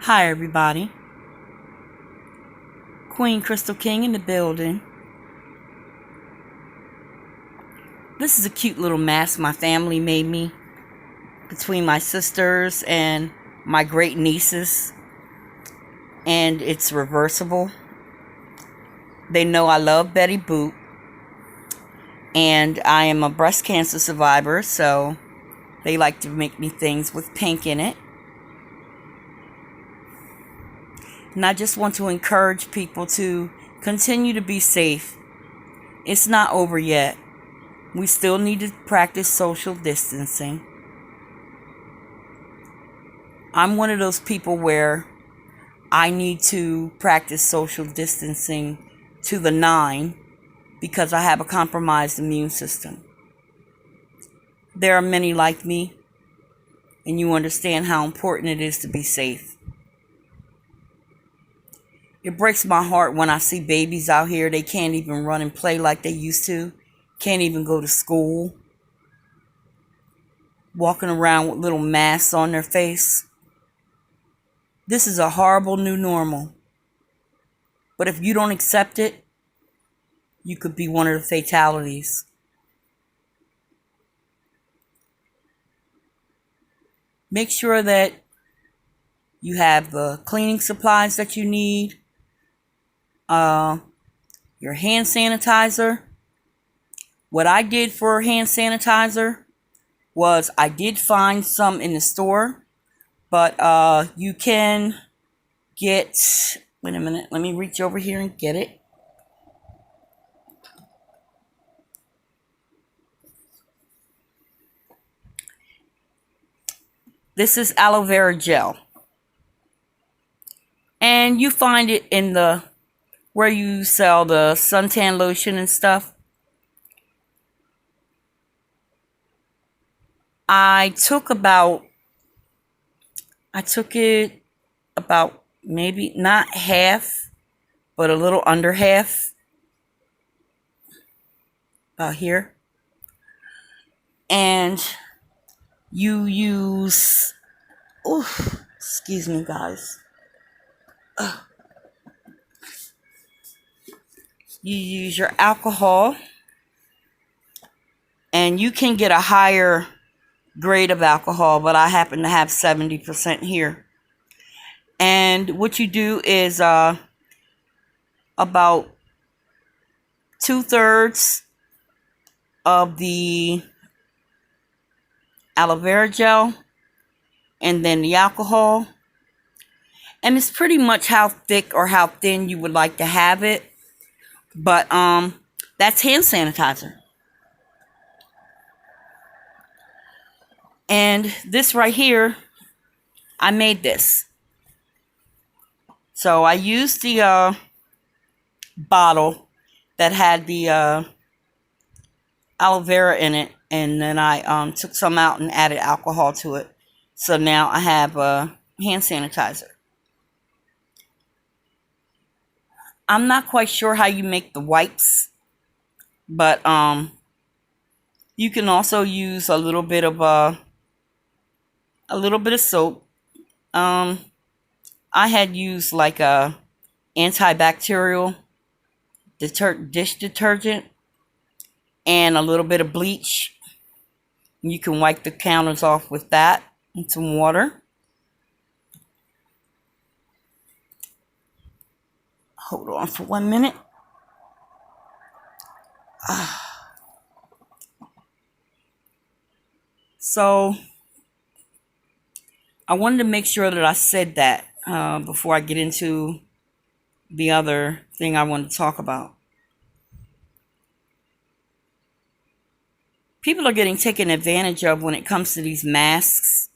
Hi, everybody. Queen Crystal King in the building. This is a cute little mask my family made me between my sisters and my great nieces, and it's reversible. They know I love Betty Boop, and I am a breast cancer survivor, so they like to make me things with pink in it. And I just want to encourage people to continue to be safe. It's not over yet. We still need to practice social distancing. I'm one of those people where I need to practice social distancing to the nine because I have a compromised immune system. There are many like me, and you understand how important it is to be safe. It breaks my heart when I see babies out here. They can't even run and play like they used to. Can't even go to school. Walking around with little masks on their face. This is a horrible new normal. But if you don't accept it, you could be one of the fatalities. Make sure that you have the cleaning supplies that you need. Your hand sanitizer. What I did for hand sanitizer was I did find some in the store, but you can get, wait a minute, let me reach over here and get it. This is aloe vera gel. And you find it in the, where you sell the suntan lotion and stuff. I took it about maybe not half, but a little under half. About here. And you use, excuse me, guys. You use your alcohol, and you can get a higher grade of alcohol, but I happen to have 70% here. And what you do is about 2/3 of the aloe vera gel, and then the alcohol. And it's pretty much how thick or how thin you would like to have it. But that's hand sanitizer. And this right here, I made this. So I used the bottle that had the aloe vera in it, and then I took some out and added alcohol to it. So now I have hand sanitizer. I'm not quite sure how you make the wipes, but you can also use a little bit of soap. I had used like a antibacterial dish detergent and a little bit of bleach. You can wipe the counters off with that and some water. Hold on for 1 minute. So I wanted to make sure that I said that before I get into the other thing I want to talk about. People are getting taken advantage of when it comes to these masks.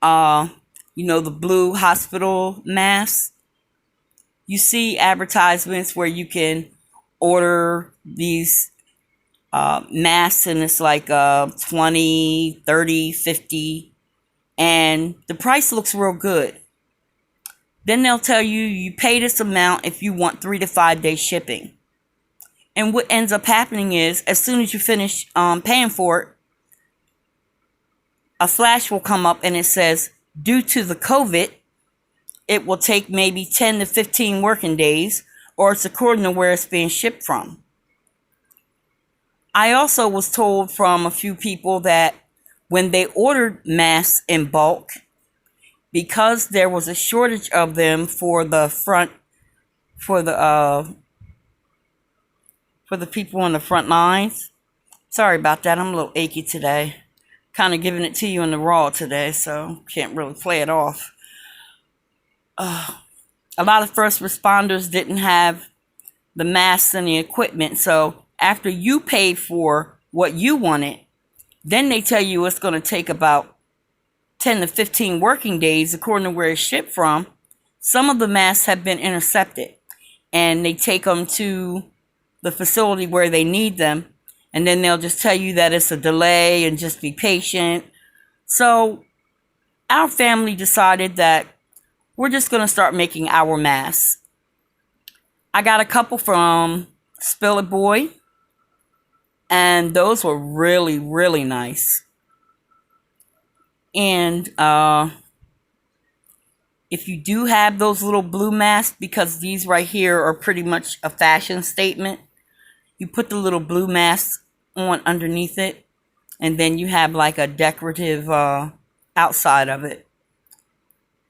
The blue hospital masks. You see advertisements where you can order these masks, and it's like 20, 30, 50, and the price looks real good. Then they'll tell you you pay this amount if you want 3 to 5 day shipping. And what ends up happening is, as soon as you finish paying for it, a flash will come up and it says, due to the COVID, it will take maybe 10 to 15 working days, or it's according to where it's being shipped from. I also was told from a few people that when they ordered masks in bulk, because there was a shortage of them for the people on the front lines. Sorry about that. I'm a little achy today. Kind of giving it to you in the raw today, so can't really play it off. A lot of first responders didn't have the masks and the equipment, so after you paid for what you wanted, then they tell you it's going to take about 10 to 15 working days according to where it's shipped from. Some of the masks have been intercepted, and they take them to the facility where they need them, and then they'll just tell you that it's a delay and just be patient. So our family decided that we're just going to start making our masks. I got a couple from Spill It Boy, and those were really, really nice. And if you do have those little blue masks, because these right here are pretty much a fashion statement, you put the little blue mask on underneath it, and then you have like a decorative outside of it.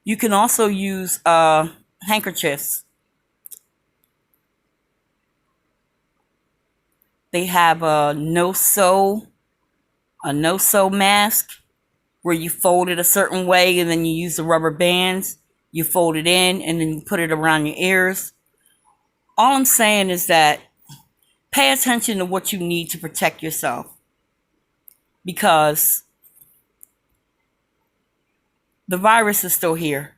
You can also use handkerchiefs. They have a no-sew mask where you fold it a certain way, and then you use the rubber bands. You fold it in, and then you put it around your ears. All I'm saying is that pay attention to what you need to protect yourself, because the virus is still here.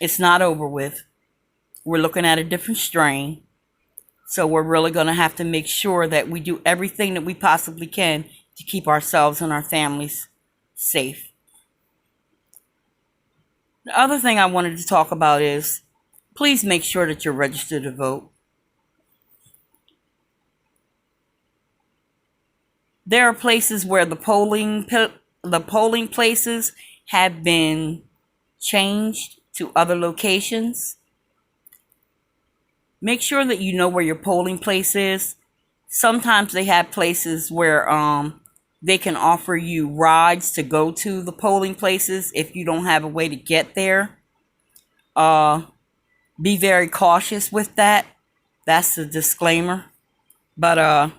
It's not over with. We're looking at a different strain. So we're really going to have to make sure that we do everything that we possibly can to keep ourselves and our families safe. The other thing I wanted to talk about is, please make sure that you're registered to vote. There are places where the polling places have been changed to other locations. Make sure that you know where your polling place is. Sometimes they have places where they can offer you rides to go to the polling places if you don't have a way to get there. Be very cautious with that. That's the disclaimer. But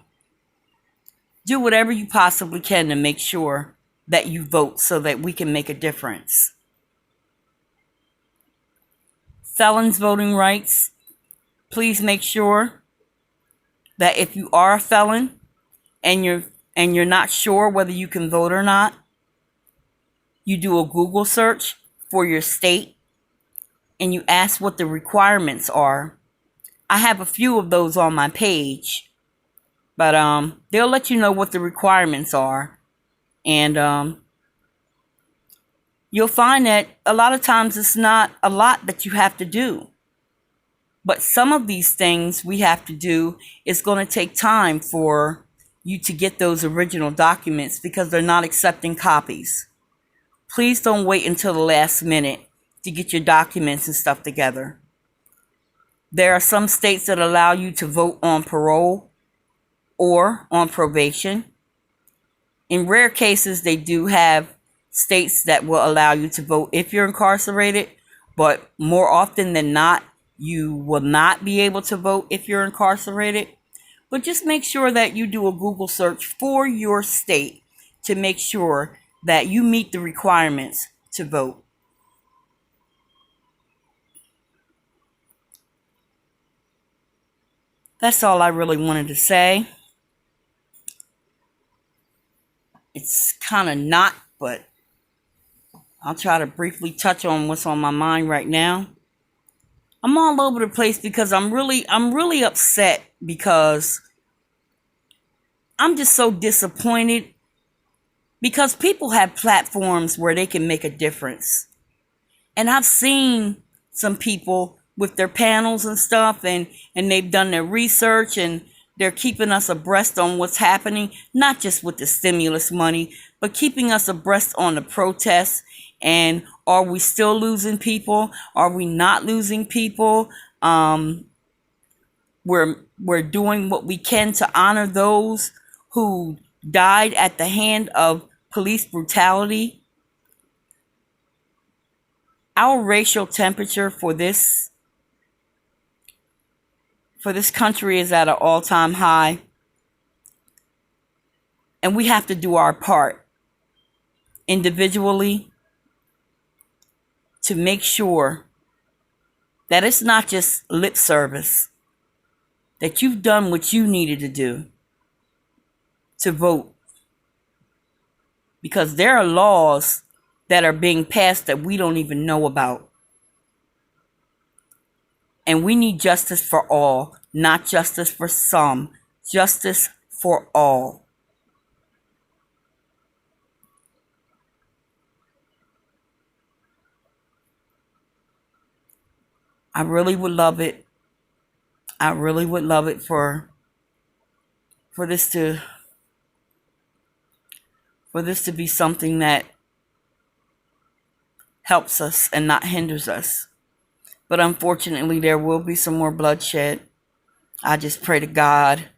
do whatever you possibly can to make sure that you vote so that we can make a difference. Felons voting rights. Please make sure that if you are a felon and you're not sure whether you can vote or not, you do a Google search for your state and you ask what the requirements are. I have a few of those on my page, but they'll let you know what the requirements are, and you'll find that a lot of times it's not a lot that you have to do. But some of these things we have to do is going to take time for you to get those original documents because they're not accepting copies. Please don't wait until the last minute to get your documents and stuff together. There are some states that allow you to vote on parole or on probation. In rare cases, they do have states that will allow you to vote if you're incarcerated, but more often than not, you will not be able to vote if you're incarcerated. But just make sure that you do a Google search for your state to make sure that you meet the requirements to vote. That's all I really wanted to say. It's kind of not, but I'll try to briefly touch on what's on my mind right now. I'm all over the place because I'm really upset because I'm just so disappointed because people have platforms where they can make a difference. And I've seen some people with their panels and stuff, and they've done their research and they're keeping us abreast on what's happening, not just with the stimulus money, but keeping us abreast on the protests And are we still losing people? Are we not losing people? We're doing what we can to honor those who died at the hand of police brutality. Our racial temperature for this country is at an all-time high, and we have to do our part individually to make sure that it's not just lip service, that you've done what you needed to do to vote. Because there are laws that are being passed that we don't even know about. And we need justice for all, not justice for some, justice for all. I really would love it. I really would love it for this to be something that helps us and not hinders us. But unfortunately, there will be some more bloodshed. I just pray to God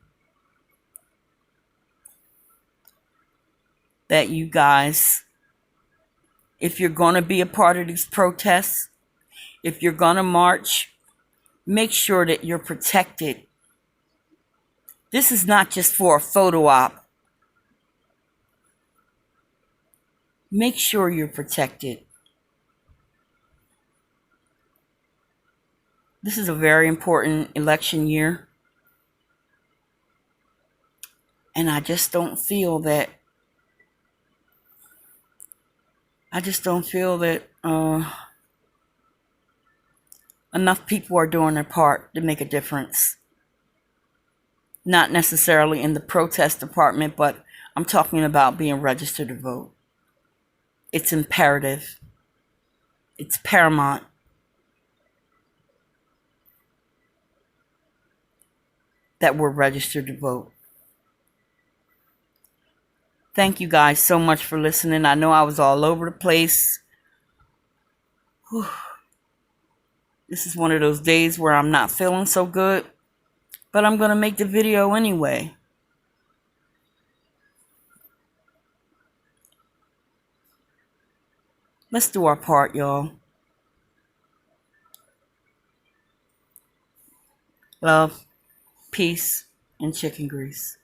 that you guys, if you're going to be a part of these protests, if you're going to march, make sure that you're protected. This is not just for a photo op. Make sure you're protected. This is a very important election year. And I just don't feel that enough people are doing their part to make a difference. Not necessarily in the protest department, but I'm talking about being registered to vote. It's imperative. It's paramount. That we're registered to vote. Thank you guys so much for listening. I know I was all over the place. Whew. This is one of those days where I'm not feeling so good, but I'm going to make the video anyway. Let's do our part, y'all. Love, peace, and chicken grease.